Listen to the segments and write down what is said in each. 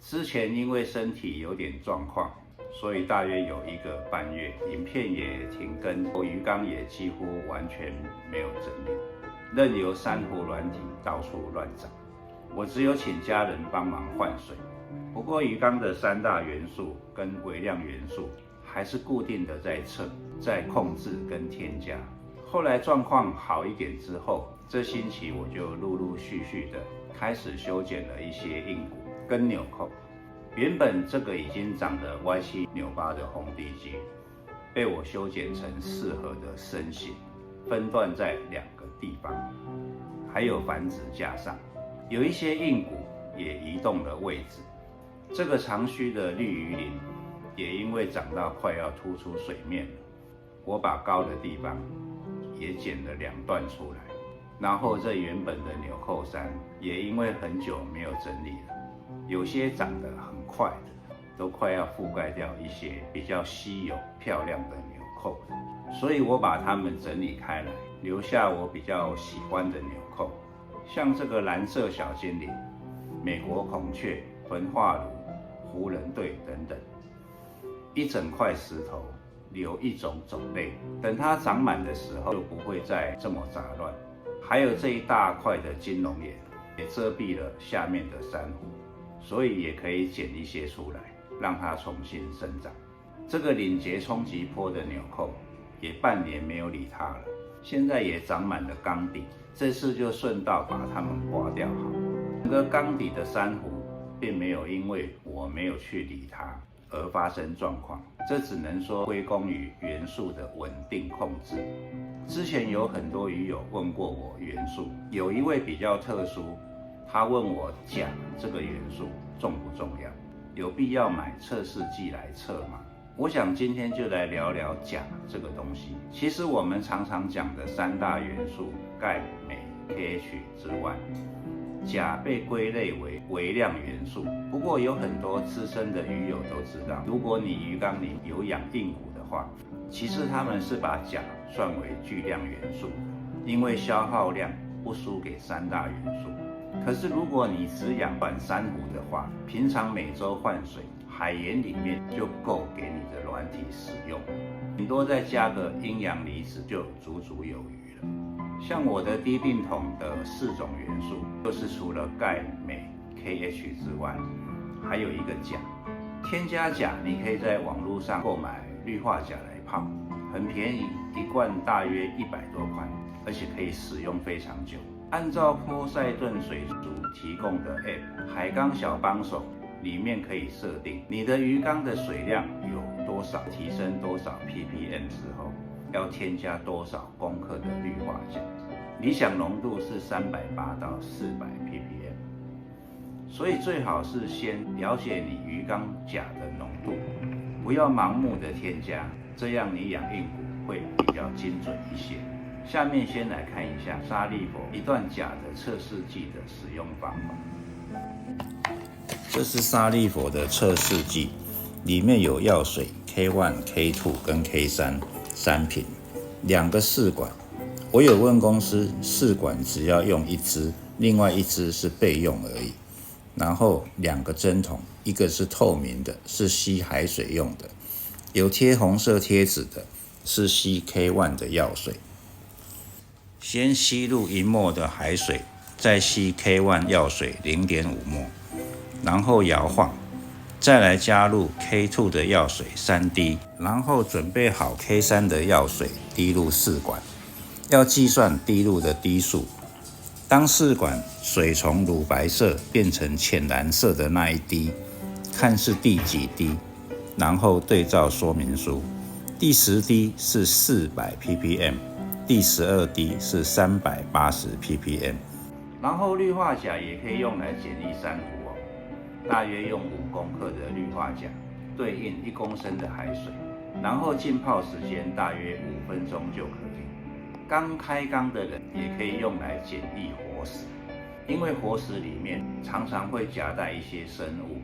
之前因为身体有点状况，所以大约有1个半月，影片也停更，鱼缸也几乎完全没有整理，任由珊瑚软体到处乱长。我只有请家人帮忙换水，不过鱼缸的3大元素跟微量元素还是固定的在测、在控制跟添加。后来状况好一点之后，这星期我就陆陆续续的开始修剪了一些硬骨跟纽扣。原本这个已经长得歪七扭八的红地鸡，被我修剪成适合的身形，分段在2个地方，还有繁殖架上。有一些硬骨也移动了位置。这个长须的绿鱼鳞也因为长到快要突出水面了，我把高的地方也剪了2段出来。然后这原本的纽扣衫也因为很久没有整理了，有些长得很快的都快要覆盖掉一些比较稀有漂亮的纽扣了，所以我把它们整理开来，留下我比较喜欢的纽扣，像这个蓝色小精灵、美国孔雀、焚化炉、湖人队等等，一整块石头留1种种类，等它长满的时候就不会再这么杂乱。还有这一大块的金龙眼也遮蔽了下面的珊瑚，所以也可以剪一些出来，让它重新生长。这个领结冲击波的纽扣也半年没有理它了，现在也长满了缸底，这次就顺道把它们刮掉好了。整个缸底的珊瑚并没有因为我没有去理它而发生状况，这只能说归功于元素的稳定控制。之前有很多鱼友问过我元素，有一位比较特殊，他问我钾这个元素重不重要，有必要买测试剂来测吗？我想今天就来聊聊钾这个东西。其实我们常常讲的3大元素钙、镁、KH 之外，钾被归类为微量元素。不过有很多资深的鱼友都知道，如果你鱼缸里有养硬骨的话，其实他们是把钾算为巨量元素的，因为消耗量不输给3大元素。可是如果你只养软珊瑚的话，平常每周换水，海盐里面就够给你的软体使用，顶多再加个阴阳离子就足足有余了。像我的低定桶的4种元素，就是除了钙、镁、KH 之外，还有一个钾。添加钾，你可以在网络上购买氯化钾来泡，很便宜，1罐大约100多块，而且可以使用非常久。按照波塞顿水族提供的 App 海缸小帮手里面可以设定你的鱼缸的水量有多少，提升多少 ppm 之后，要添加多少公克的氯化钾，理想浓度是380到400 ppm， 所以最好是先了解你鱼缸钾的浓度，不要盲目的添加，这样你养硬骨会比较精准一些。下面先来看一下沙利佛一段钾的测试剂的使用方法。这是沙利佛的测试剂，里面有药水 K1、K2 跟 K3 3瓶，2个试管。我有问公司，试管只要用1支，另外1支是备用而已。然后2个针筒，一个是透明的，是吸海水用的，有贴红色贴纸的，是吸 K1 的药水。先吸入1沫的海水，再吸 K1 药水 0.5 沫，然后摇晃，再来加入 K2 的药水3滴，然后准备好 K3 的药水滴入试管，要计算滴入的滴数。当试管水从乳白色变成浅蓝色的那一滴，看是第几滴，然后对照说明书，第10滴是400 ppm， 第12滴是380 ppm。 然后氯化钾也可以用来检疫珊瑚哦，大约用5公克的氯化钾对应1公升的海水，然后浸泡时间大约5分钟就可以。刚开缸的人也可以用来检疫活食，因为活食里面常常会夹带一些生物，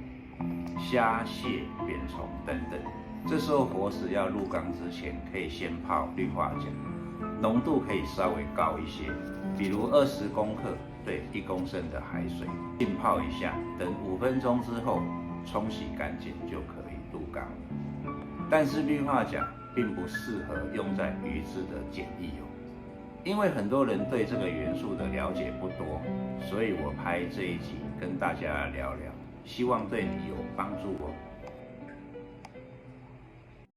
虾、蟹、扁虫等等。这时候活食要入缸之前，可以先泡氯化钾，浓度可以稍微高一些，比如20公克对1公升的海水浸泡一下，等5分钟之后冲洗干净就可以入缸了。但是氯化钾并不适合用在鱼只的检疫哦，因为很多人对这个元素的了解不多，所以我拍这一集跟大家聊聊，希望对你有帮助哦。